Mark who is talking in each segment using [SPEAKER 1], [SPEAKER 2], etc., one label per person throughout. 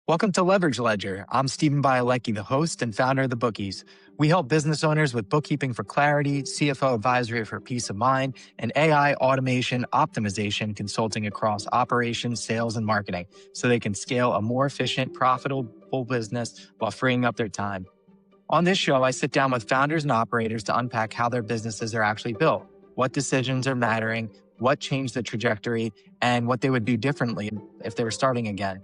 [SPEAKER 1] Welcome to Leverage Ledger. I'm Stephen Bielecki, the host and founder of The Bookies. We help business owners with bookkeeping for clarity, CFO advisory for peace of mind, and AI automation optimization consulting across operations, sales, and marketing so they can scale a more efficient, profitable business while freeing up their time. On this show, I sit down with founders and operators to unpack how their businesses are actually built, what decisions are mattering, what changed the trajectory, and what they would do differently if they were starting again.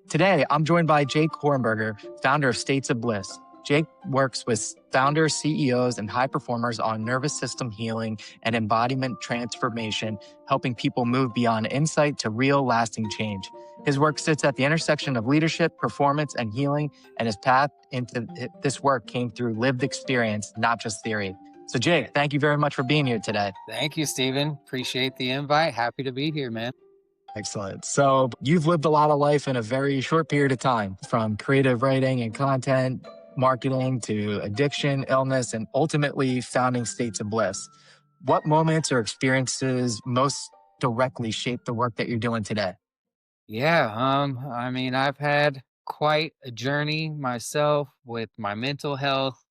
[SPEAKER 1] Today, I'm joined by Jake Hornberger, founder of States of Bliss. Jake works with founders, CEOs, and high performers on nervous system healing and embodiment transformation, helping people move beyond insight to real lasting change. His work sits at the intersection of leadership, performance, and healing, and his path into this work came through lived experience, not just theory. So, Jake, thank you very much for being here today.
[SPEAKER 2] Thank you, Stephen. Appreciate the invite. Happy to be here, man.
[SPEAKER 1] Excellent. So you've lived a lot of life in a very short period of time, from creative writing and content, marketing to addiction, illness, and ultimately founding States of Bliss. What moments or experiences most directly shape the work that you're doing today?
[SPEAKER 2] Yeah, I've had quite a journey myself with my mental health.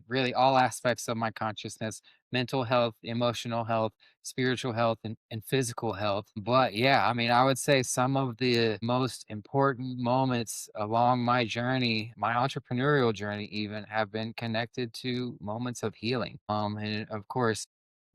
[SPEAKER 2] Really all aspects of my consciousness, mental health, emotional health, spiritual health, and physical health. But yeah, I would say some of the most important moments along my journey, my entrepreneurial journey even, have been connected to moments of healing. And of course,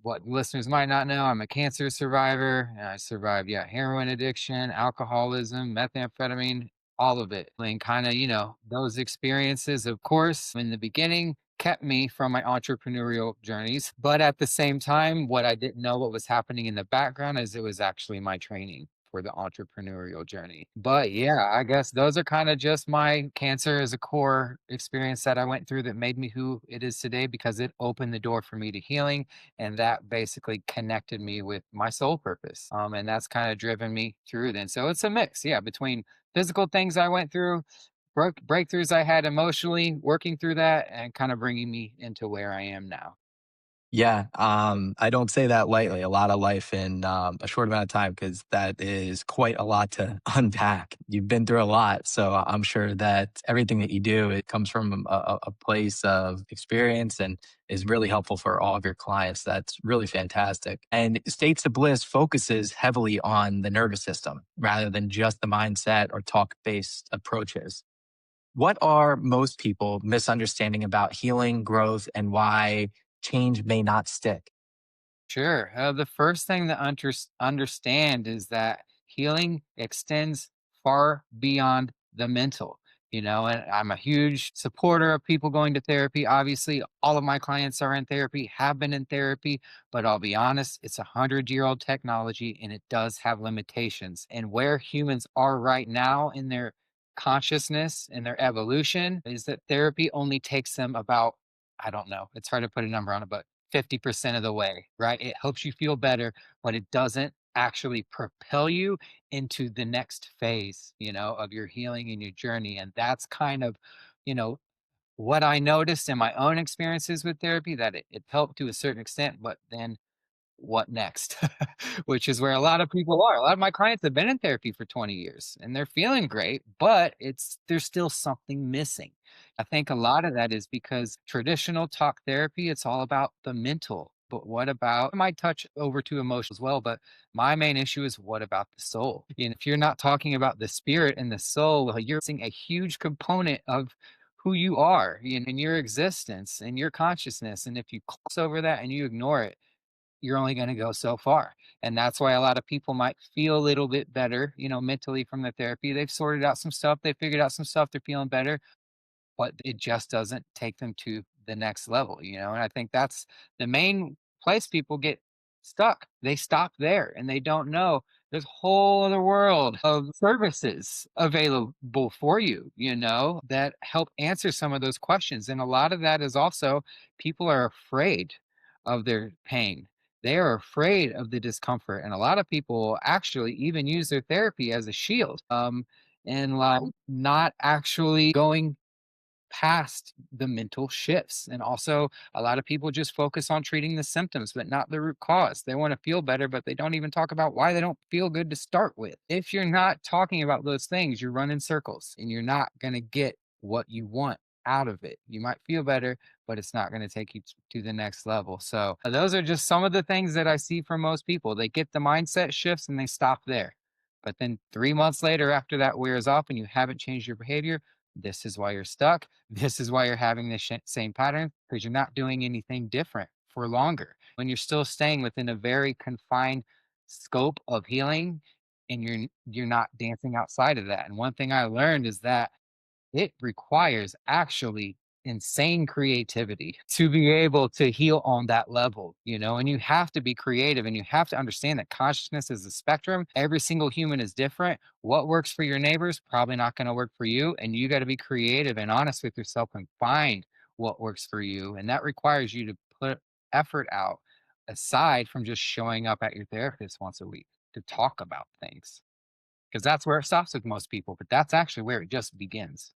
[SPEAKER 2] what listeners might not know, I'm a cancer survivor. And I survived, yeah, heroin addiction, alcoholism, methamphetamine, all of it. And kind of, those experiences, of course, in the beginning kept me from my entrepreneurial journeys. But at the same time, what I didn't know what was happening in the background is it was actually my training for the entrepreneurial journey. But yeah, I guess those are kind of just my cancer as a core experience that I went through that made me who it is today because it opened the door for me to healing, and that basically connected me with my soul purpose. And that's kind of driven me through then. So it's a mix, yeah, between physical things I went through, breakthroughs I had emotionally, working through that, and kind of bringing me into where I am now.
[SPEAKER 1] Yeah, I don't say that lightly. A lot of life in a short amount of time, because that is quite a lot to unpack. You've been through a lot, so I'm sure that everything that you do, it comes from a place of experience and is really helpful for all of your clients. That's really fantastic. And States of Bliss focuses heavily on the nervous system rather than just the mindset or talk-based approaches. What are most people misunderstanding about healing, growth, and why change may not stick?
[SPEAKER 2] Sure. The first thing to understand is that healing extends far beyond the mental. And I'm a huge supporter of people going to therapy. Obviously, all of my clients are in therapy, have been in therapy, but I'll be honest, it's a 100-year-old technology and it does have limitations. And where humans are right now in their consciousness and their evolution is that therapy only takes them about, I don't know, it's hard to put a number on it, but 50% of the way, right? It helps you feel better, but it doesn't actually propel you into the next phase, of your healing and your journey. And that's kind of, you know, what I noticed in my own experiences with therapy, that it helped to a certain extent, but then what next? Which is where a lot of people are. A lot of my clients have been in therapy for 20 years and they're feeling great, but there's still something missing. I think a lot of that is because traditional talk therapy, it's all about the mental. But what about, I might touch over to emotion as well, but my main issue is what about the soul? And if you're not talking about the spirit and the soul, well, you're missing a huge component of who you are in your existence and your consciousness. And if you gloss over that and you ignore it, you're only going to go so far. And that's why a lot of people might feel a little bit better, mentally from the therapy. They've sorted out some stuff, they figured out some stuff, they're feeling better, but it just doesn't take them to the next level. And I think that's the main place people get stuck. They stop there and they don't know there's a whole other world of services available for you, that help answer some of those questions. And a lot of that is also people are afraid of their pain. They are afraid of the discomfort. And a lot of people actually even use their therapy as a shield. And like not actually going past the mental shifts. And also, a lot of people just focus on treating the symptoms, but not the root cause. They want to feel better, but they don't even talk about why they don't feel good to start with. If you're not talking about those things, you're running circles and you're not going to get what you want out of it. You might feel better, but it's not going to take you to the next level. So, those are just some of the things that I see from most people. They get the mindset shifts and they stop there. But then 3 months later, after that wears off and you haven't changed your behavior, this is why you're stuck. This is why you're having the same pattern, because you're not doing anything different for longer. When you're still staying within a very confined scope of healing, and you're not dancing outside of that. And one thing I learned is that it requires actually insane creativity to be able to heal on that level, and you have to be creative and you have to understand that consciousness is a spectrum. Every single human is different. What works for your neighbors probably not going to work for you. And you got to be creative and honest with yourself and find what works for you. And that requires you to put effort out aside from just showing up at your therapist once a week to talk about things. Because that's where it stops with most people, but that's actually where it just begins.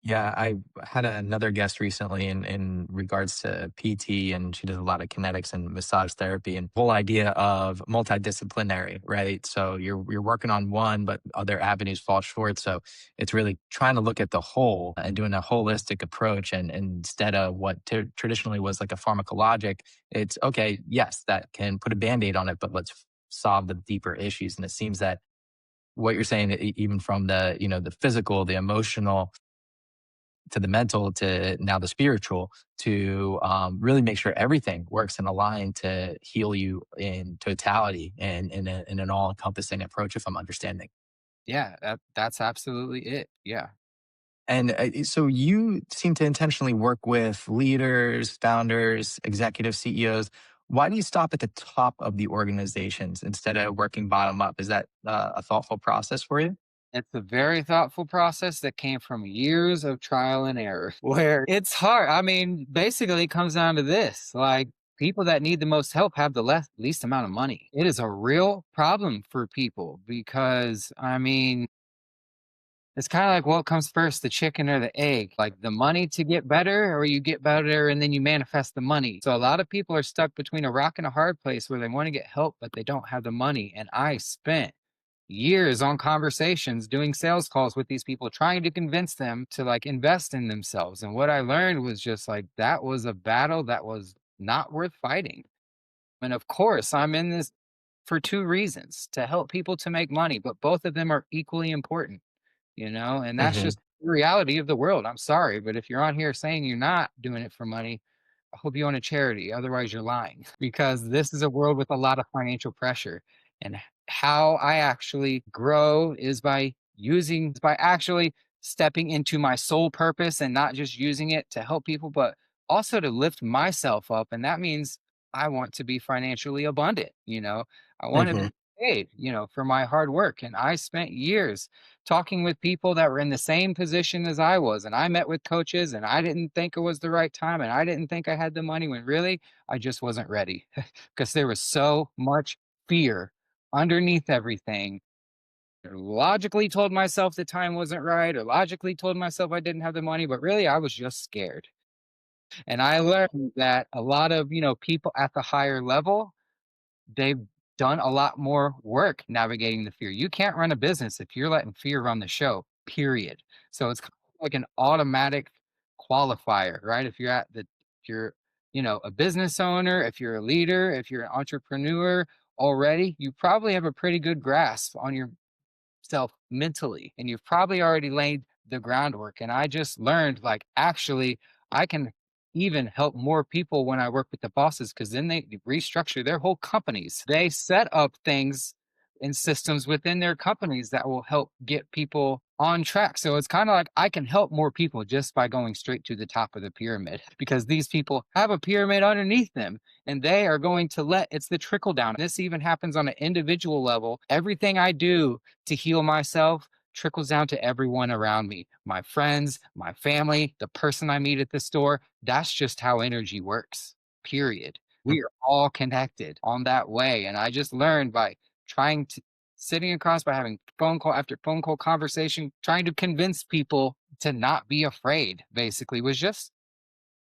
[SPEAKER 1] Yeah, I had another guest recently in regards to PT, and she does a lot of kinetics and massage therapy, and whole idea of multidisciplinary, right? So you're working on one, but other avenues fall short. So it's really trying to look at the whole and doing a holistic approach, and instead of what traditionally was like a pharmacologic, it's okay. Yes, that can put a band-aid on it, but let's solve the deeper issues. And it seems that what you're saying, even from the the physical, the emotional, to the mental, to now the spiritual, to really make sure everything works in a line to heal you in totality and in an all encompassing approach, if I'm understanding.
[SPEAKER 2] Yeah, that's absolutely it. Yeah.
[SPEAKER 1] And so you seem to intentionally work with leaders, founders, executive CEOs. Why do you stop at the top of the organizations instead of working bottom up? Is that a thoughtful process for you?
[SPEAKER 2] It's a very thoughtful process that came from years of trial and error where it's hard. I mean, basically, it comes down to this like, people that need the most help have the least amount of money. It is a real problem for people because, I mean, it's kind of like what comes first, the chicken or the egg? Like the money to get better, or you get better and then you manifest the money. So a lot of people are stuck between a rock and a hard place where they want to get help, but they don't have the money. And I spent years on conversations doing sales calls with these people trying to convince them to like invest in themselves. And what I learned was just like that was a battle that was not worth fighting. And of course, I'm in this for two reasons: to help people to make money, but both of them are equally important, and that's
[SPEAKER 1] Hmm.
[SPEAKER 2] just the reality of the world. I'm sorry, but if you're on here saying you're not doing it for money, I hope you own a charity. Otherwise, you're lying because this is a world with a lot of financial pressure. And how I actually grow is by actually stepping into my sole purpose and not just using it to help people, but also to lift myself up. And that means I want to be financially abundant. I want to be
[SPEAKER 1] Hmm.
[SPEAKER 2] paid, for my hard work. And I spent years talking with people that were in the same position as I was. And I met with coaches and I didn't think it was the right time. And I didn't think I had the money when really I just wasn't ready because there was so much fear underneath everything. I logically told myself the time wasn't right, or logically told myself I didn't have the money, but really I was just scared. And I learned that a lot of, people at the higher level, they've done a lot more work navigating the fear. You can't run a business if you're letting fear run the show, period. So it's kind of like an automatic qualifier, right? If you're, a business owner, if you're a leader, if you're an entrepreneur already, you probably have a pretty good grasp on your self mentally and you've probably already laid the groundwork. And I just learned like actually I can even help more people when I work with the bosses because then they restructure their whole companies. They set up things and systems within their companies that will help get people on track. So it's kind of like I can help more people just by going straight to the top of the pyramid because these people have a pyramid underneath them and they are going to it's the trickle down. This even happens on an individual level. Everything I do to heal myself trickles down to everyone around me, my friends, my family, the person I meet at the store. That's just how energy works, period. We are all connected on that way. And I just learned by trying to sitting across by having phone call after phone call conversation, trying to convince people to not be afraid, basically, was just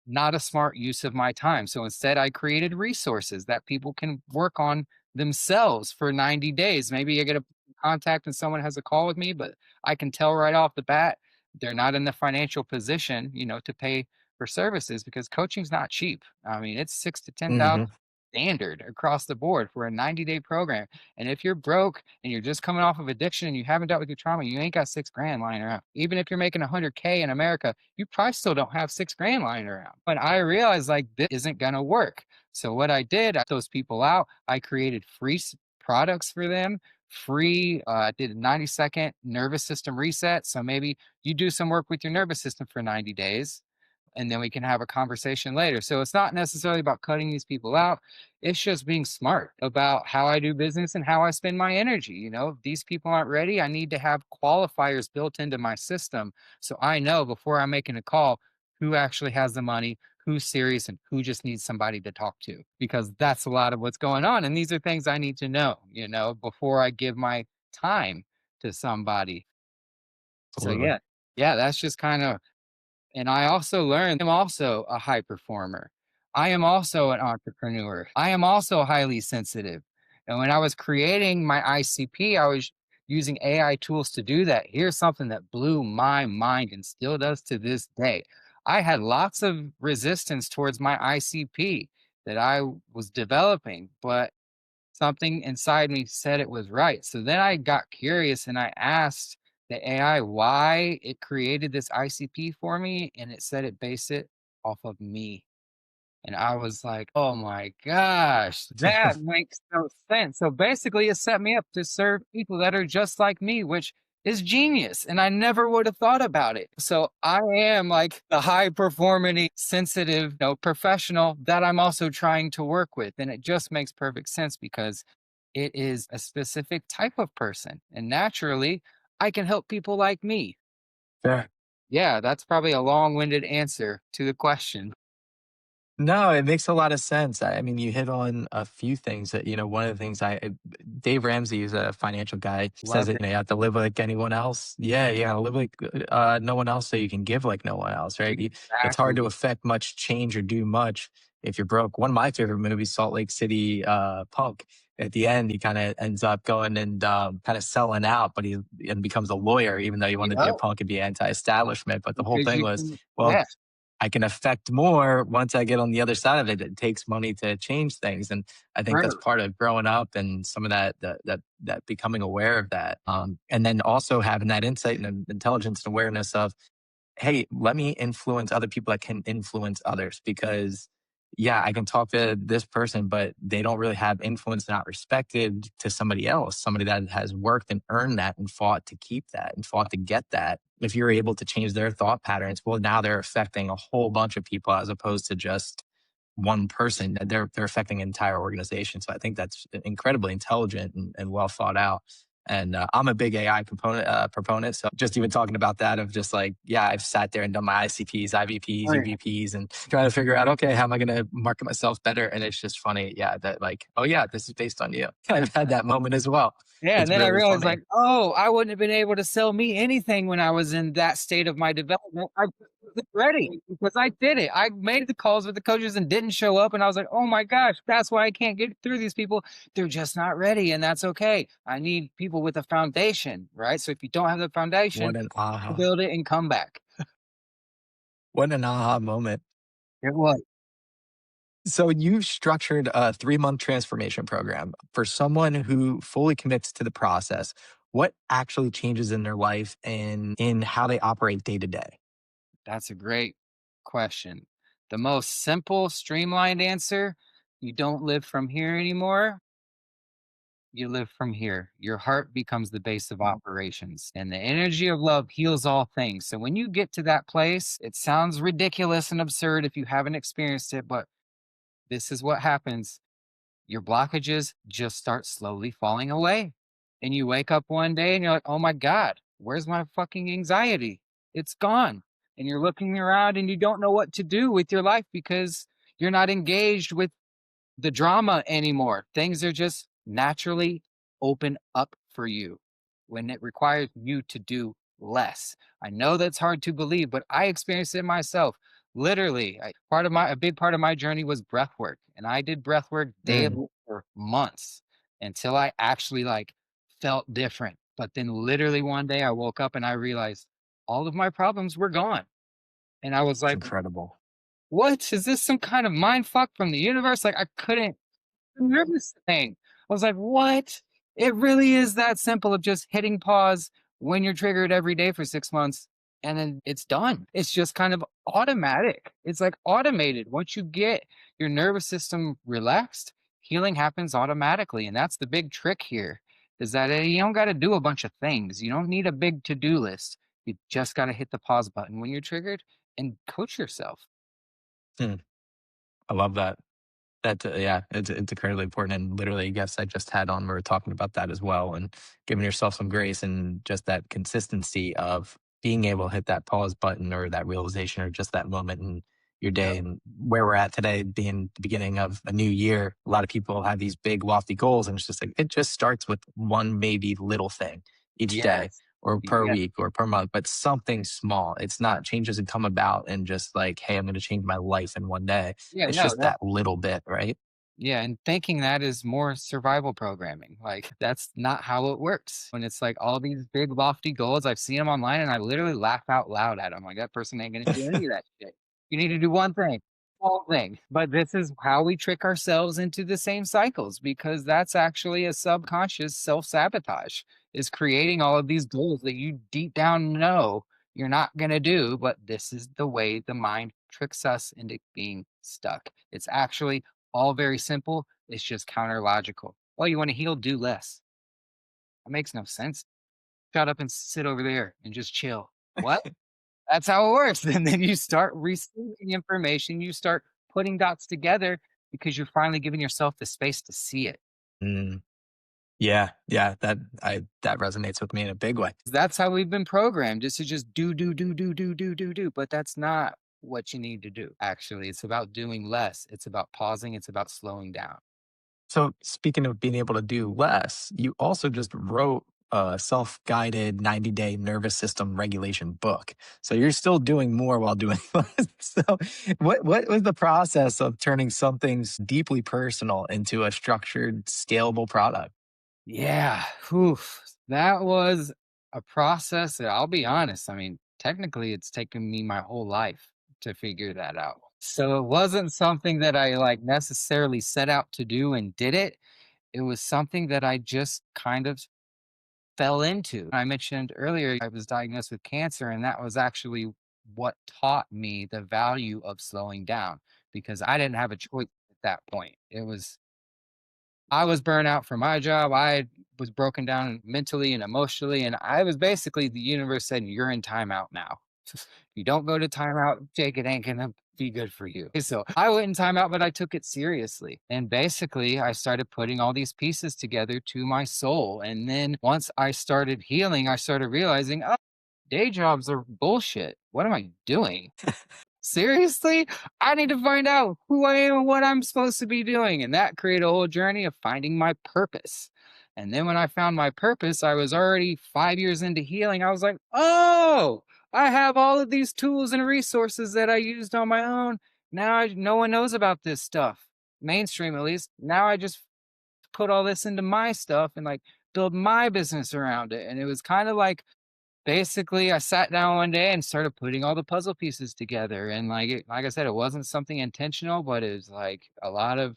[SPEAKER 2] not a smart use of my time. So instead, I created resources that people can work on themselves for 90 days. Maybe I get a contact and someone has a call with me, but I can tell right off the bat they're not in the financial position, to pay for services because coaching's not cheap. I mean, it's 6 to 10,000
[SPEAKER 1] Hmm.
[SPEAKER 2] standard across the board for a 90-day program. And if you're broke and you're just coming off of addiction and you haven't dealt with your trauma, you ain't got 6 grand lying around. Even if you're making 100K in America, you probably still don't have 6 grand lying around. But I realized like this isn't gonna work. So what I did, I those people out. I created free products for them. Free, did a 90-second nervous system reset. So maybe you do some work with your nervous system for 90 days and then we can have a conversation later. So it's not necessarily about cutting these people out. It's just being smart about how I do business and how I spend my energy. If these people aren't ready, I need to have qualifiers built into my system so I know before I'm making a call who actually has the money, who's serious, and who just needs somebody to talk to. Because that's a lot of what's going on. And these are things I need to know, before I give my time to somebody. So
[SPEAKER 1] Absolutely.
[SPEAKER 2] yeah. Yeah, that's just kind of and I also learned I'm also a high performer. I am also an entrepreneur. I am also highly sensitive. And when I was creating my ICP, I was using AI tools to do that. Here's something that blew my mind and still does to this day. I had lots of resistance towards my ICP that I was developing, but something inside me said it was right. So then I got curious and I asked the AI why it created this ICP for me, and it said it based it off of me. And I was like, "Oh my gosh, that makes no sense." So basically, it set me up to serve people that are just like me, which is genius. And I never would have thought about it. So I am like the high performing, sensitive, professional that I'm also trying to work with. And it just makes perfect sense because it is a specific type of person. And naturally, I can help people like me.
[SPEAKER 1] Fair.
[SPEAKER 2] Yeah, that's probably a long winded answer to the question.
[SPEAKER 1] No, it makes a lot of sense. I mean, you hit on a few things that, one of the things Dave Ramsey is a financial guy, says
[SPEAKER 2] Love
[SPEAKER 1] that
[SPEAKER 2] it.
[SPEAKER 1] you have to live like anyone else. Yeah, you gotta live like no one else so you can give like no one else, right? It's hard to
[SPEAKER 2] Exactly.
[SPEAKER 1] affect much change or do much if you're broke. One of my favorite movies, Salt Lake City Punk, at the end, he kind of ends up going and kind of selling out, but he and becomes a lawyer, even though he wanted to be a
[SPEAKER 2] Yep.
[SPEAKER 1] punk and be anti-establishment. But the whole
[SPEAKER 2] Because
[SPEAKER 1] thing
[SPEAKER 2] you
[SPEAKER 1] was,
[SPEAKER 2] can,
[SPEAKER 1] well,
[SPEAKER 2] yeah,
[SPEAKER 1] I can affect more once I get on the other side of it. It takes money to change things, and I think that's
[SPEAKER 2] true.
[SPEAKER 1] part of growing up and some of that becoming aware of that, and then also having that insight and intelligence and awareness of, hey, let me influence other people that can influence others because yeah, I can talk to this person, but they don't really have influence, not respected to somebody else, somebody that has worked and earned that and fought to keep that and fought to get that. If you're able to change their thought patterns, well, now they're affecting a whole bunch of people as opposed to just one person. They're affecting an entire organization. So I think that's incredibly intelligent and well thought out. And I'm a big AI proponent. So just even talking about that of just like, yeah, I've sat there and done my ICPs, IVPs,
[SPEAKER 2] Oh, yeah.
[SPEAKER 1] EVPs, and trying to figure out, okay, how am I going to market myself better? And it's just funny, yeah, that like, oh yeah, this is based on you. I've had that moment as well.
[SPEAKER 2] Yeah, and
[SPEAKER 1] It's
[SPEAKER 2] then I
[SPEAKER 1] really
[SPEAKER 2] realized
[SPEAKER 1] funny.
[SPEAKER 2] like, oh, I wouldn't have been able to sell me anything when I was in that state of my development. I wasn't ready because I did it. I made the calls with the coaches and didn't show up. And I was like, oh my gosh, that's why I can't get through these people. They're just not ready. And that's okay. I need people with a foundation, right? So if you don't have the foundation,
[SPEAKER 1] What an aha!
[SPEAKER 2] build it and come back.
[SPEAKER 1] What an aha moment!
[SPEAKER 2] It was.
[SPEAKER 1] So you've structured a 3-month transformation program for someone who fully commits to the process. What actually changes in their life and in how they operate day to day?
[SPEAKER 2] That's a great question. The most simple, streamlined answer, you don't live from here anymore. You live from here. Your heart becomes the base of operations, and the energy of love heals all things. So, when you get to that place, it sounds ridiculous and absurd if you haven't experienced it, but this is what happens. Your blockages just start slowly falling away. And you wake up one day and you're like, oh my God, where's my fucking anxiety? It's gone. And you're looking around and you don't know what to do with your life because you're not engaged with the drama anymore. Things are just naturally open up for you when it requires you to do less. I know that's hard to believe, but I experienced it myself. Literally, part of my a big part of my journey was breath work, and I did breath work
[SPEAKER 1] Mm,
[SPEAKER 2] daily for months until I actually like felt different. But then literally one day I woke up and I realized all of my problems were gone. And I was
[SPEAKER 1] it's
[SPEAKER 2] like,
[SPEAKER 1] incredible.
[SPEAKER 2] what? Is this some kind of mind fuck from the universe? Like I couldn't nervous thing. I was like, "What?" It really is that simple of just hitting pause when you're triggered every day for 6 months, and then it's done. It's just kind of automatic. It's like automated. Once you get your nervous system relaxed, healing happens automatically, and that's the big trick here, is that, you don't gotta do a bunch of things. You don't need a big to-do list. You just gotta hit the pause button when you're triggered and coach yourself.
[SPEAKER 1] Hmm, I love that. Yeah, it's incredibly important, and literally, guests I just had on, we were talking about that as well, and giving yourself some grace and just that consistency of being able to hit that pause button or that realization or just that moment in your day.
[SPEAKER 2] Yep.
[SPEAKER 1] And where we're at today, being the beginning of a new year, a lot of people have these big lofty goals, and it's just like it just starts with one maybe little thing each day
[SPEAKER 2] Yes.
[SPEAKER 1] or per
[SPEAKER 2] Yes.
[SPEAKER 1] week or per month, but something small. It's not change doesn't come about and just like, hey, I'm going to change my life in one day.
[SPEAKER 2] Yeah,
[SPEAKER 1] It's
[SPEAKER 2] no,
[SPEAKER 1] just
[SPEAKER 2] that
[SPEAKER 1] that little bit, right?
[SPEAKER 2] yeah, and thinking that is more survival programming. Like, that's not how it works. When it's like all these big lofty goals, I've seen them online and I literally laugh out loud at them. Like, that person ain't gonna do any of that shit. You need to do one thing, small thing. But this is how we trick ourselves into the same cycles because that's actually a subconscious self-sabotage, is creating all of these goals that you deep down know you're not gonna do, but this is the way the mind tricks us into being stuck. It's actually all very simple. It's just counter logical. Oh, you want to heal? Do less. That makes no sense. Shut up and sit over there and just chill. What? That's how it works. And then you start receiving information. You start putting dots together because you're finally giving yourself the space to see it.
[SPEAKER 1] Mm, yeah, yeah, that resonates with me in a big way.
[SPEAKER 2] That's how we've been programmed, is to just do, do, do, do, do, do, do, do. But that's not what you need to do. Actually, it's about doing less. It's about pausing. It's about slowing down.
[SPEAKER 1] So speaking of being able to do less, you also just wrote a self-guided 90-day nervous system regulation book. So you're still doing more while doing less. So what was the process of turning something deeply personal into a structured, scalable product?
[SPEAKER 2] Yeah, oof, that was a process that I'll be honest, I mean, technically it's taken me my whole life to figure that out. So it wasn't something that I like necessarily set out to do and did it. It was something that I just kind of fell into. I mentioned earlier I was diagnosed with cancer, and that was actually what taught me the value of slowing down because I didn't have a choice at that point. I was burnt out from my job. I was broken down mentally and emotionally. And I was basically, the universe said, "You're in timeout now. If you don't go to timeout, Jake, it ain't going to be good for you." So I went in timeout, but I took it seriously. And basically, I started putting all these pieces together to my soul. And then once I started healing, I started realizing, oh, day jobs are bullshit. What am I doing? Seriously? I need to find out who I am and what I'm supposed to be doing. And that created a whole journey of finding my purpose. And then when I found my purpose, I was already 5 years into healing. I was like, oh, I have all of these tools and resources that I used on my own. No one knows about this stuff, mainstream at least. Now I just put all this into my stuff and like build my business around it. And it was kind of like, basically, I sat down one day and started putting all the puzzle pieces together, and, like I said, it wasn't something intentional, but it was, like, a lot of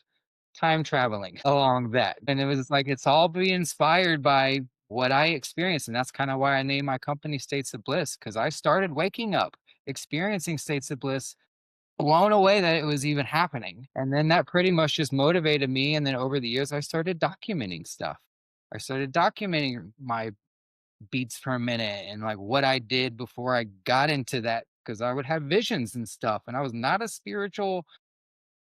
[SPEAKER 2] time traveling along that, and it was like, it's all being inspired by what I experienced, and that's kinda why I named my company States of Bliss, because I started waking up, experiencing states of bliss, blown away that it was even happening, and then that pretty much just motivated me, and then over the years, I started documenting stuff. I started documenting my beats per minute and like what I did before I got into that because I would have visions and stuff. And I was not a spiritual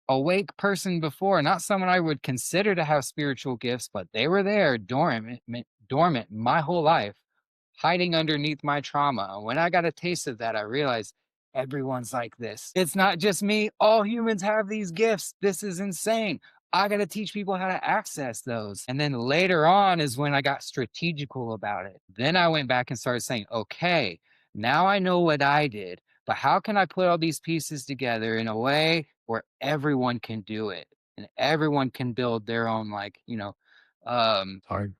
[SPEAKER 2] awake person before, not someone I would consider to have spiritual gifts, but they were there dormant my whole life, hiding underneath my trauma. And when I got a taste of that, I realized everyone's like this. It's not just me. All humans have these gifts. This is insane. I got to teach people how to access those. And then later on is when I got strategical about it. Then I went back and started saying, okay, now I know what I did, but how can I put all these pieces together in a way where everyone can do it and everyone can build their own, um,
[SPEAKER 1] Hard.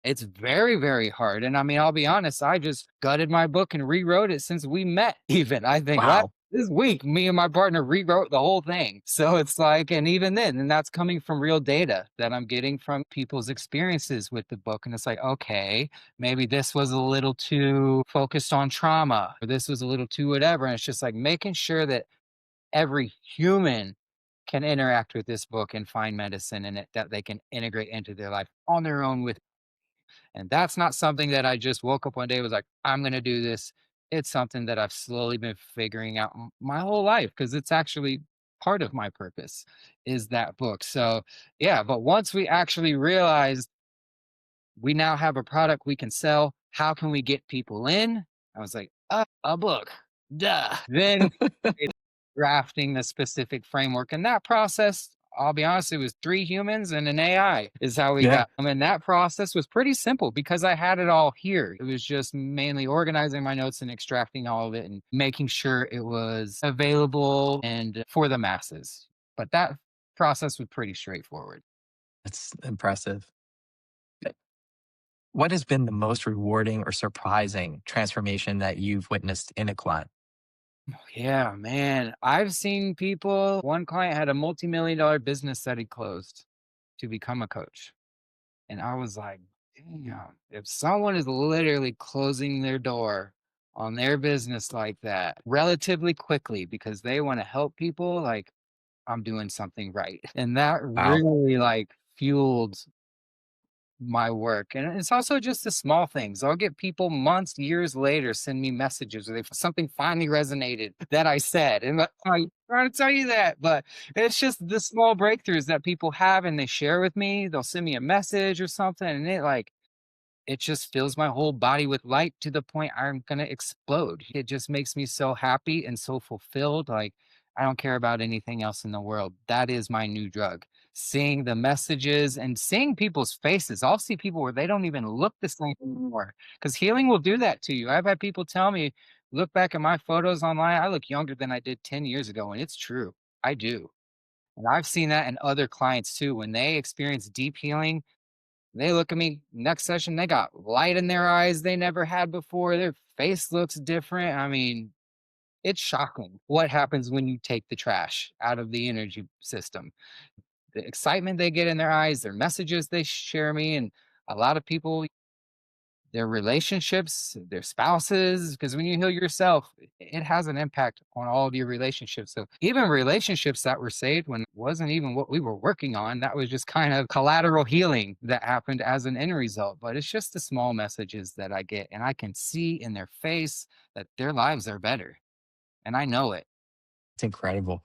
[SPEAKER 2] it's very, very hard. And I mean, I'll be honest, I just gutted my book and rewrote it since we met, even. I think
[SPEAKER 1] Wow.
[SPEAKER 2] this week, me and my partner rewrote the whole thing. So it's like, and even then, and that's coming from real data that I'm getting from people's experiences with the book. And it's like, okay, maybe this was a little too focused on trauma, or this was a little too whatever. And it's just like making sure that every human can interact with this book and find medicine in it that they can integrate into their life on their own with, and that's not something that I just woke up one day and was like, I'm going to do this. It's something that I've slowly been figuring out my whole life because it's actually part of my purpose is that book. So, yeah, but once we actually realized we now have a product we can sell, how can we get people in? I was like, a book. Duh. Then drafting the specific framework. And that process, I'll be honest, it was three humans and an AI is how we
[SPEAKER 1] Yeah.
[SPEAKER 2] got them. And that process was pretty simple because I had it all here. It was just mainly organizing my notes and extracting all of it and making sure it was available and for the masses. But that process was pretty straightforward.
[SPEAKER 1] That's impressive. What has been the most rewarding or surprising transformation that you've witnessed in a client?
[SPEAKER 2] Yeah, man. I've seen people, one client had a multi-million-dollar business that he closed to become a coach. And I was like, damn, if someone is literally closing their door on their business like that relatively quickly because they want to help people, like I'm doing something right. And that
[SPEAKER 1] Wow.
[SPEAKER 2] really like fueled my work. And it's also just the small things. I'll get people months, years later send me messages or they something finally resonated that I said. And I'm trying to tell you that, but it's just the small breakthroughs that people have and they share with me. They'll send me a message or something, and it just fills my whole body with light to the point I'm gonna explode. It just makes me so happy and so fulfilled. Like I don't care about anything else in the world. That is my new drug. Seeing the messages and seeing people's faces. I'll see people where they don't even look the same anymore. Because healing will do that to you. I've had people tell me, look back at my photos online, I look younger than I did 10 years ago. And it's true. I do. And I've seen that in other clients too. When they experience deep healing, they look at me next session, they got light in their eyes they never had before. Their face looks different. I mean, it's shocking what happens when you take the trash out of the energy system. The excitement they get in their eyes, their messages they share me, and a lot of people, their relationships, their spouses, because when you heal yourself, it has an impact on all of your relationships. So even relationships that were saved when it wasn't even what we were working on, that was just kind of collateral healing that happened as an end result. But it's just the small messages that I get, and I can see in their face that their lives are better. And I know it.
[SPEAKER 1] It's incredible.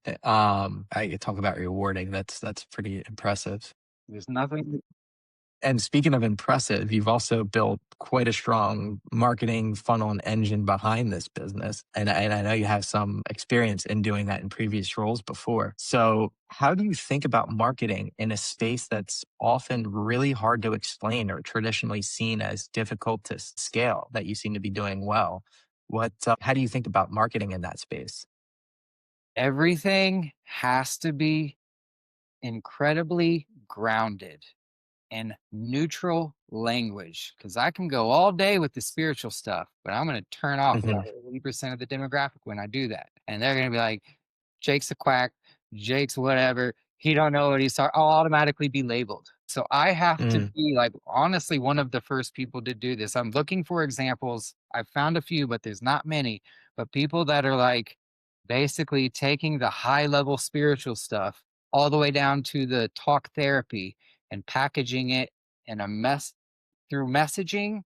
[SPEAKER 1] I talk about rewarding. That's pretty impressive.
[SPEAKER 2] There's nothing.
[SPEAKER 1] And speaking of impressive, you've also built quite a strong marketing funnel and engine behind this business. And I know you have some experience in doing that in previous roles before. So, how do you think about marketing in a space that's often really hard to explain or traditionally seen as difficult to scale that you seem to be doing well? How do you think about marketing in that space?
[SPEAKER 2] Everything has to be incredibly grounded and neutral language because I can go all day with the spiritual stuff, but I'm going to turn off
[SPEAKER 1] Hmm.
[SPEAKER 2] about 80% of the demographic when I do that. And they're going to be like, Jake's a quack, Jake's whatever. He don't know what he's talking. I'll automatically be labeled. So I have to
[SPEAKER 1] Mm,
[SPEAKER 2] be like honestly one of the first people to do this. I'm looking for examples. I've found a few, but there's not many. But people that are like basically taking the high level spiritual stuff all the way down to the talk therapy and packaging it in a mess through messaging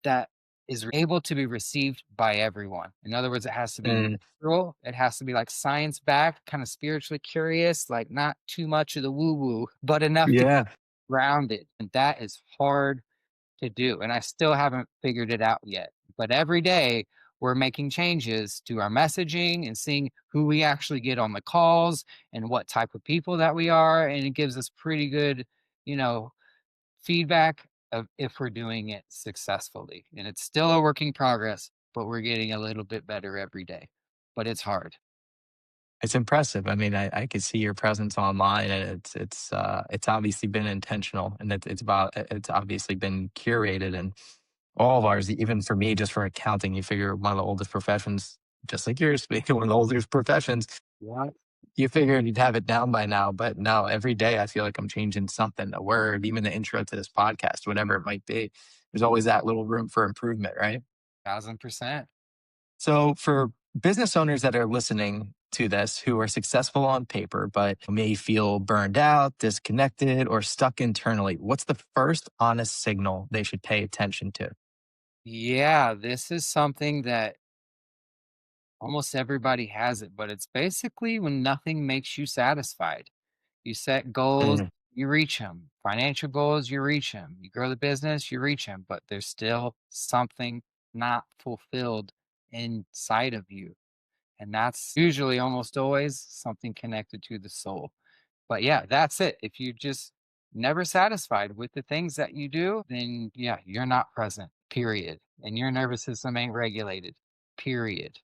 [SPEAKER 2] that is able to be received by everyone. In other words, it has to be
[SPEAKER 1] mm,
[SPEAKER 2] natural. It has to be like science backed, kind of spiritually curious, like not too much of the woo woo, but enough to
[SPEAKER 1] yeah.
[SPEAKER 2] ground it. And that is hard to do. And I still haven't figured it out yet. But every day we're making changes to our messaging and seeing who we actually get on the calls and what type of people that we are. And it gives us pretty good, you know, feedback of if we're doing it successfully. And it's still a working progress, but we're getting a little bit better every day. But it's hard.
[SPEAKER 1] It's impressive. I mean, I could see your presence online, and it's obviously been intentional, and it's obviously been curated, and all of ours, even for me, just for accounting, you figure one of the oldest professions, just like yours, being one of the oldest professions,
[SPEAKER 2] Yeah.
[SPEAKER 1] you figured you'd have it down by now. But no, every day I feel like I'm changing something, a word, even the intro to this podcast, whatever it might be. There's always that little room for improvement, right?
[SPEAKER 2] 1000%.
[SPEAKER 1] So, for business owners that are listening to this who are successful on paper, but may feel burned out, disconnected, or stuck internally, what's the first honest signal they should pay attention to?
[SPEAKER 2] Yeah, this is something that almost everybody has it, but it's basically when nothing makes you satisfied. You set goals,
[SPEAKER 1] Mm,
[SPEAKER 2] you reach them. Financial goals, you reach them. You grow the business, you reach them, but there's still something not fulfilled inside of you. And that's usually almost always something connected to the soul. But yeah, that's it. If you just never satisfied with the things that you do, then yeah, you're not present, period. And your nervous system ain't regulated, period.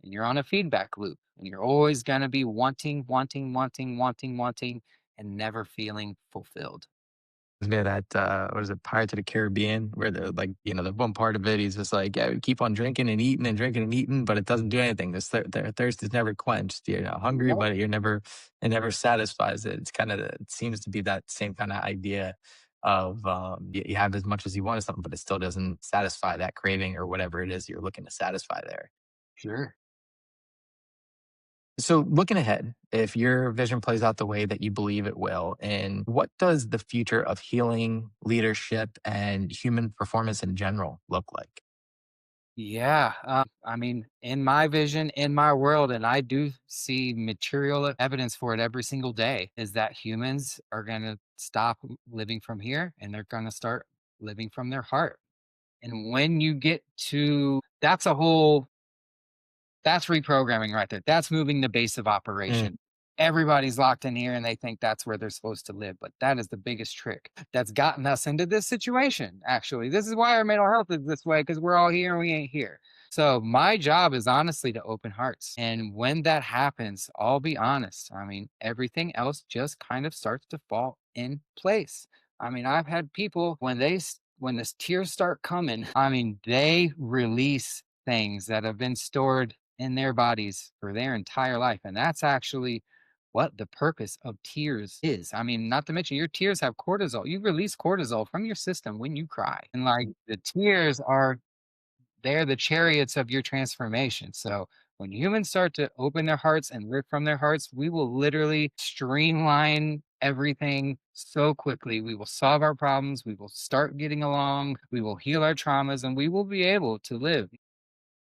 [SPEAKER 2] And you're on a feedback loop and you're always going to be wanting, wanting, wanting, wanting, wanting, and never feeling fulfilled.
[SPEAKER 1] yeah, that what is it, Pirates of the Caribbean, where the like, the one part of it, he's just like, yeah, we keep on drinking and eating, but it doesn't do anything. Their thirst is never quenched. You're hungry,
[SPEAKER 2] Yep.
[SPEAKER 1] but it never satisfies it. It's kind of it seems to be that same kind of idea of you have as much as you want of something, but it still doesn't satisfy that craving or whatever it is you're looking to satisfy there.
[SPEAKER 2] Sure.
[SPEAKER 1] So, looking ahead, if your vision plays out the way that you believe it will, and what does the future of healing, leadership, and human performance in general look like?
[SPEAKER 2] Yeah. I mean, in my vision, in my world, and I do see material evidence for it every single day, is that humans are going to stop living from here and they're going to start living from their heart. And when you get to that's reprogramming right there. That's moving the base of
[SPEAKER 1] Mm,
[SPEAKER 2] operation. Everybody's locked in here and they think that's where they're supposed to live. But that is the biggest trick that's gotten us into this situation. Actually, this is why our mental health is this way because we're all here and we ain't here. So, my job is honestly to open hearts. And when that happens, I'll be honest. I mean, everything else just kind of starts to fall in place. I mean, I've had people when the tears start coming, I mean, they release things that have been stored in their bodies for their entire life. And that's actually what the purpose of tears is. I mean, not to mention your tears have cortisol. You release cortisol from your system when you cry. And like the tears are they're the chariots of your transformation. So when humans start to open their hearts and live from their hearts, we will literally streamline everything so quickly. We will solve our problems. We will start getting along. We will heal our traumas and we will be able to live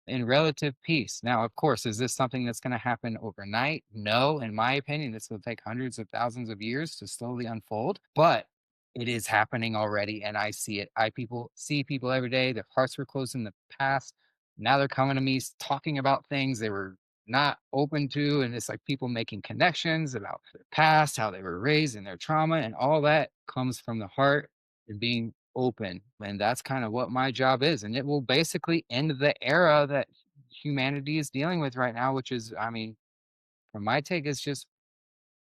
[SPEAKER 2] in relative peace. Now, of course, is this something that's going to happen overnight? No, in my opinion, this will take hundreds of thousands of years to slowly unfold, but it is happening already and I see it. I people see people every day, their hearts were closed in the past. Now they're coming to me talking about things they were not open to and it's like people making connections about their past, how they were raised and their trauma and all that comes from the heart and being open. And that's kind of what my job is. And it will basically end the era that humanity is dealing with right now, which is, I mean, from my take, is just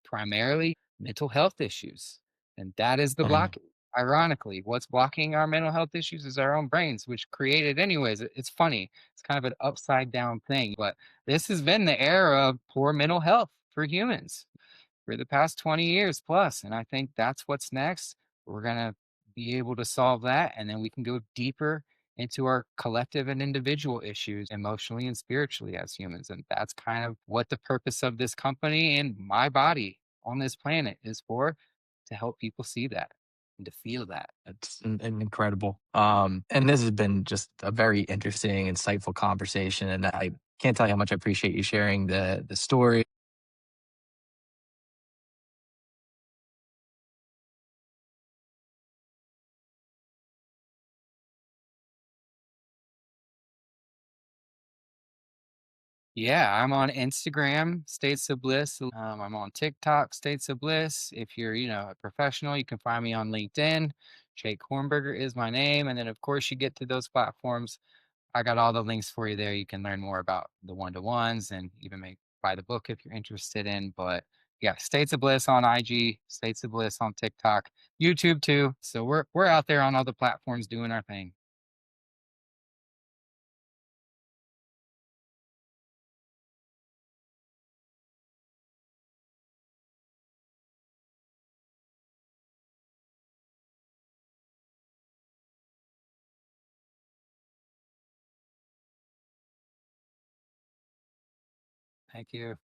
[SPEAKER 2] primarily mental health issues. And that is the
[SPEAKER 1] mm.
[SPEAKER 2] block. Ironically, what's blocking our mental health issues is our own brains, which created anyways. It's funny. It's kind of an upside down thing, but this has been the era of poor mental health for humans for the past 20 years plus. And I think that's what's next. We're going to be able to solve that. And then we can go deeper into our collective and individual issues emotionally and spiritually as humans. And that's kind of what the purpose of this company and my body on this planet is for to help people see that and to feel that.
[SPEAKER 1] It's incredible. And this has been just a very interesting, insightful conversation. And I can't tell you how much I appreciate you sharing the story
[SPEAKER 2] Yeah, I'm on Instagram, States of Bliss. I'm on TikTok, States of Bliss. If you're, a professional, you can find me on LinkedIn. Jake Hornberger is my name. And then, of course, you get to those platforms. I got all the links for you there. You can learn more about the one-to-ones and even buy the book if you're interested in. But yeah, States of Bliss on IG, States of Bliss on TikTok, YouTube too. So we're out there on all the platforms doing our thing. Thank you.